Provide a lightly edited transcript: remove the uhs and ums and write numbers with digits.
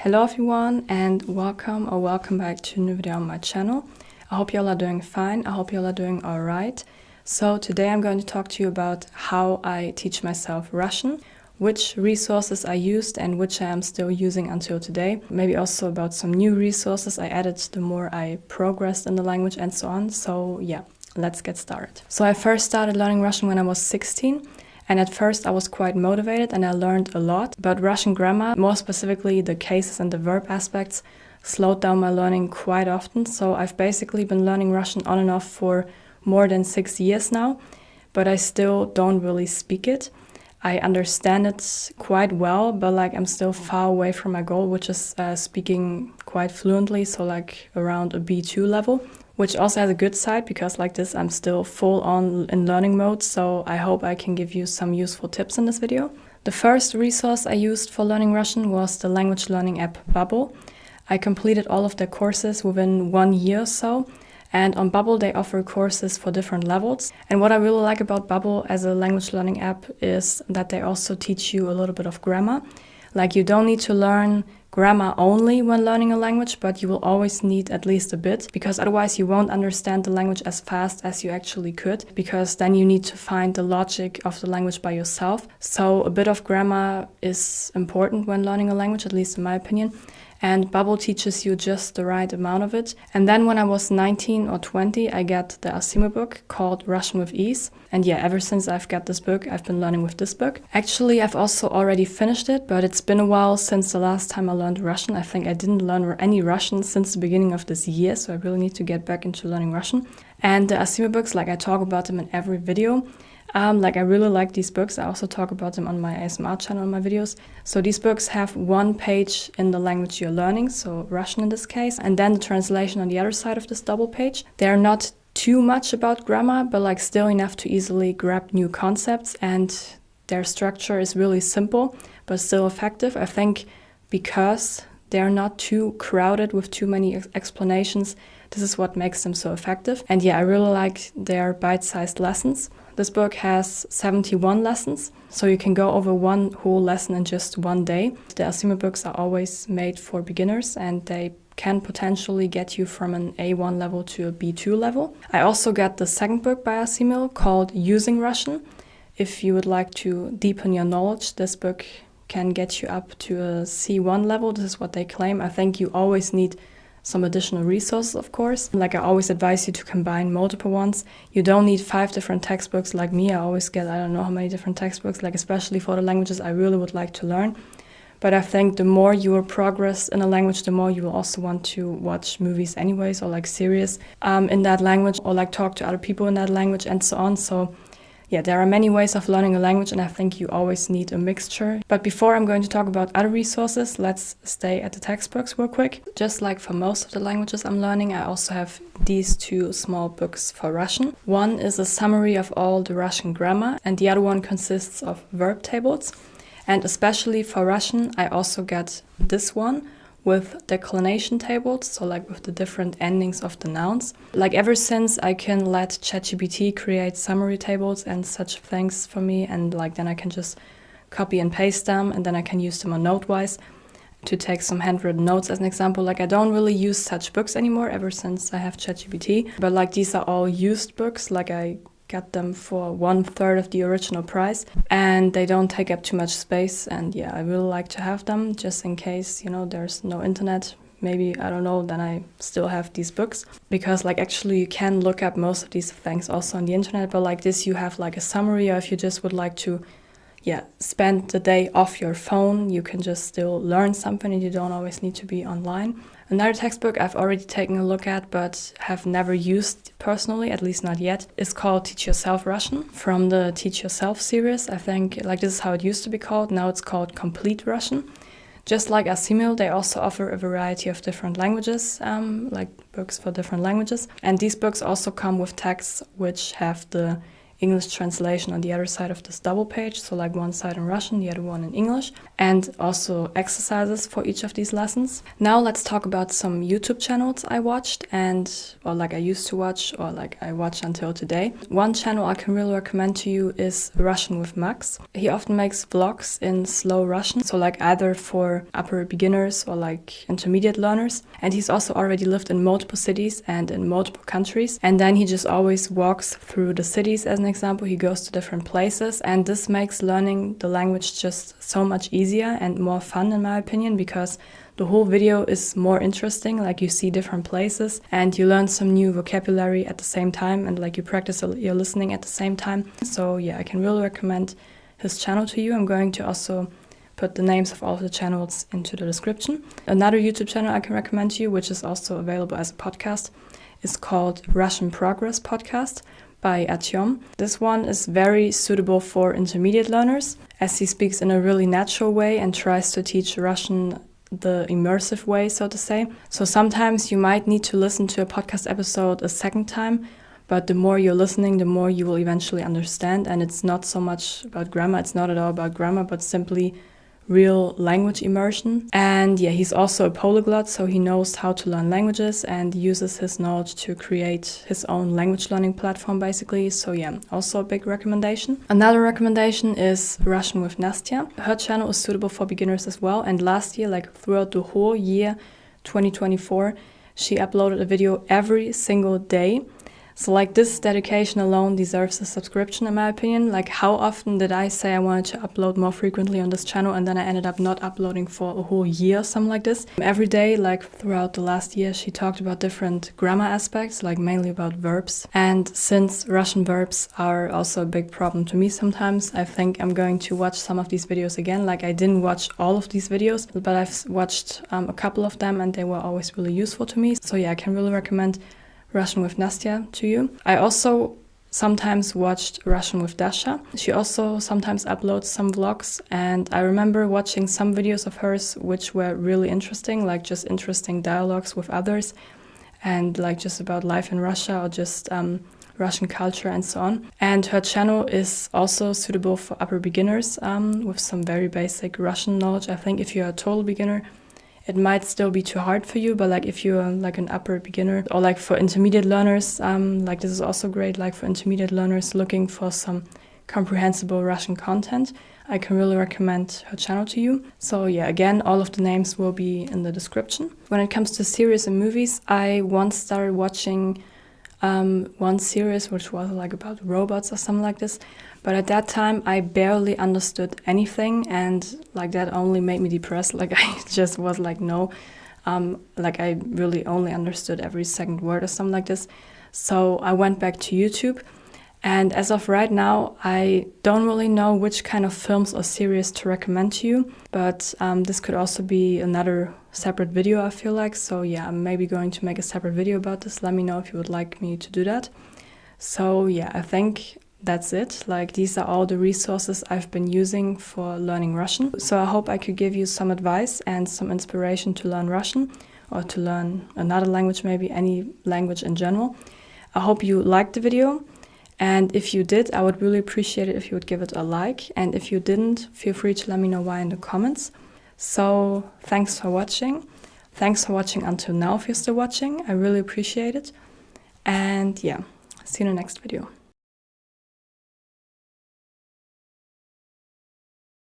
Hello everyone and welcome back to a new video on my channel. I hope you all are doing fine. I hope you all are doing alright. So today I'm going to talk to you about how I teach myself Russian, which resources I used and which I am still using until today. Maybe also about some new resources I added the more I progressed in the language and so on. So yeah, let's get started. So I first started learning Russian when I was 16. And at first I was quite motivated and I learned a lot, but Russian grammar, more specifically the cases and the verb aspects, slowed down my learning quite often. So I've basically been learning Russian on and off for more than 6 years now, but I still don't really speak it. I understand it quite well, but I'm still far away from my goal, which is speaking quite fluently, so around a B2 level. Which also has a good side because like this I'm still full on in learning mode, so I hope I can give you some useful tips in this video. The first resource I used for learning Russian was the language learning app Babbel. I completed all of their courses within 1 year or so, and on Babbel they offer courses for different levels. And what I really like about Babbel as a language learning app is that they also teach you a little bit of grammar. You don't need to learn grammar only when learning a language, but you will always need at least a bit, because otherwise you won't understand the language as fast as you actually could, because then you need to find the logic of the language by yourself. So a bit of grammar is important when learning a language, at least in my opinion. And Babbel teaches you just the right amount of it. And then when I was 19 or 20, I got the Assimil book called Russian with Ease. And yeah, ever since I've got this book, I've been learning with this book. Actually, I've also already finished it, but it's been a while since the last time I learned Russian. I think I didn't learn any Russian since the beginning of this year, so I really need to get back into learning Russian. And the Assimil books, I talk about them in every video. I really like these books. I also talk about them on my ASMR channel in my videos. So these books have one page in the language you're learning, so Russian in this case, and then the translation on the other side of this double page. They're not too much about grammar, but still enough to easily grab new concepts, and their structure is really simple, but still effective. I think because they're not too crowded with too many explanations, this is what makes them so effective. And yeah, I really like their bite-sized lessons. This book has 71 lessons, so you can go over one whole lesson in just one day. The Assimil books are always made for beginners, and they can potentially get you from an A1 level to a B2 level. I also got the second book by Assimil called Using Russian. If you would like to deepen your knowledge, this book can get you up to a C1 level. This is what they claim. I think you always need some additional resources, of course. I always advise you to combine multiple ones. You don't need 5 different textbooks like me. I always get, I don't know how many different textbooks, especially for the languages I really would like to learn. But I think the more you will progress in a language, the more you will also want to watch movies anyways, or series in that language, or talk to other people in that language and so on. So yeah, there are many ways of learning a language, and I think you always need a mixture. But before I'm going to talk about other resources, let's stay at the textbooks real quick. Just like for most of the languages I'm learning, I also have these 2 small books for Russian. One is a summary of all the Russian grammar, and the other one consists of verb tables. And especially for Russian, I also got this one with declination tables, so with the different endings of the nouns. Ever since I can let ChatGPT create summary tables and such things for me, and then I can just copy and paste them, and then I can use them on Notewise to take some handwritten notes as an example. I don't really use such books anymore ever since I have ChatGPT, but these are all used books. I got them for 1/3 of the original price, and they don't take up too much space, and yeah, I really like to have them just in case, there's no internet. Maybe, I don't know, then I still have these books, because actually you can look up most of these things also on the internet, but this you have a summary, or if you just would like to spend the day off your phone, you can just still learn something and you don't always need to be online. Another textbook I've already taken a look at but have never used personally, at least not yet, is called Teach Yourself Russian from the Teach Yourself series. I think this is how it used to be called. Now it's called Complete Russian. Just like Assimil, they also offer a variety of different languages, books for different languages. And these books also come with texts which have the English translation on the other side of this double page, so like one side in Russian, the other one in English, and also exercises for each of these lessons. Now let's talk about some YouTube channels I watched or like I used to watch, or like I watch until today. One channel I can really recommend to you is Russian with Max. He often makes vlogs in slow Russian, so like either for upper beginners or like intermediate learners. And he's also already lived in multiple cities and in multiple countries. And then he just always walks through the cities. As an example, he goes to different places, and this makes learning the language just so much easier and more fun, in my opinion, because the whole video is more interesting. Like, you see different places and you learn some new vocabulary at the same time, and like you practice your listening at the same time. So yeah, I can really recommend his channel to you. I'm going to also put the names of all of the channels into the description. Another YouTube channel I can recommend to you, which is also available as a podcast, is called Russian Progress Podcast by Artyom. This one is very suitable for intermediate learners, as he speaks in a really natural way and tries to teach Russian the immersive way, so to say. So sometimes you might need to listen to a podcast episode a second time, but the more you're listening, the more you will eventually understand. And it's not so much about grammar, it's not at all about grammar, but simply real language immersion. And yeah, he's also a polyglot, so he knows how to learn languages and uses his knowledge to create his own language learning platform, basically. So yeah, also a big recommendation. Another recommendation is Russian with Nastya. Her channel is suitable for beginners as well, and last year, like throughout the whole year 2024, she uploaded a video every single day. So like, this dedication alone deserves a subscription, in my opinion. Like, how often did I say I wanted to upload more frequently on this channel, and then I ended up not uploading for a whole year or something like this. Every day, like throughout the last year, she talked about different grammar aspects, like mainly about verbs. And since Russian verbs are also a big problem to me sometimes, I think I'm going to watch some of these videos again. Like, I didn't watch all of these videos, but I've watched a couple of them, and they were always really useful to me. So yeah, I can really recommend Russian with Nastya to you. I also sometimes watched Russian with Dasha. She also sometimes uploads some vlogs, and I remember watching some videos of hers which were really interesting, like just interesting dialogues with others, and like just about life in Russia, or just Russian culture and so on. And her channel is also suitable for upper beginners with some very basic Russian knowledge. I think if you're a total beginner, it might still be too hard for you, but like if you're like an upper beginner, or like for intermediate learners, like this is also great, like for intermediate learners looking for some comprehensible Russian content, I can really recommend her channel to you. So yeah, again, all of the names will be in the description. When it comes to series and movies, I once started watching one series which was like about robots or something like this, but at that time I barely understood anything, and like that only made me depressed. Like, I just was like, no, like I really only understood every second word or something like this. So I went back to YouTube, and as of right now, I don't really know which kind of films or series to recommend to you, but this could also be another separate video, I feel like. So yeah, I'm maybe going to make a separate video about this. Let me know if you would like me to do that. So yeah, I think that's it. Like, these are all the resources I've been using for learning Russian. So I hope I could give you some advice and some inspiration to learn Russian, or to learn another language, maybe any language in general. I hope you liked the video. And if you did, I would really appreciate it if you would give it a like. And if you didn't, feel free to let me know why in the comments. So thanks for watching. Thanks for watching until now if you're still watching. I really appreciate it. And yeah, see you in the next video.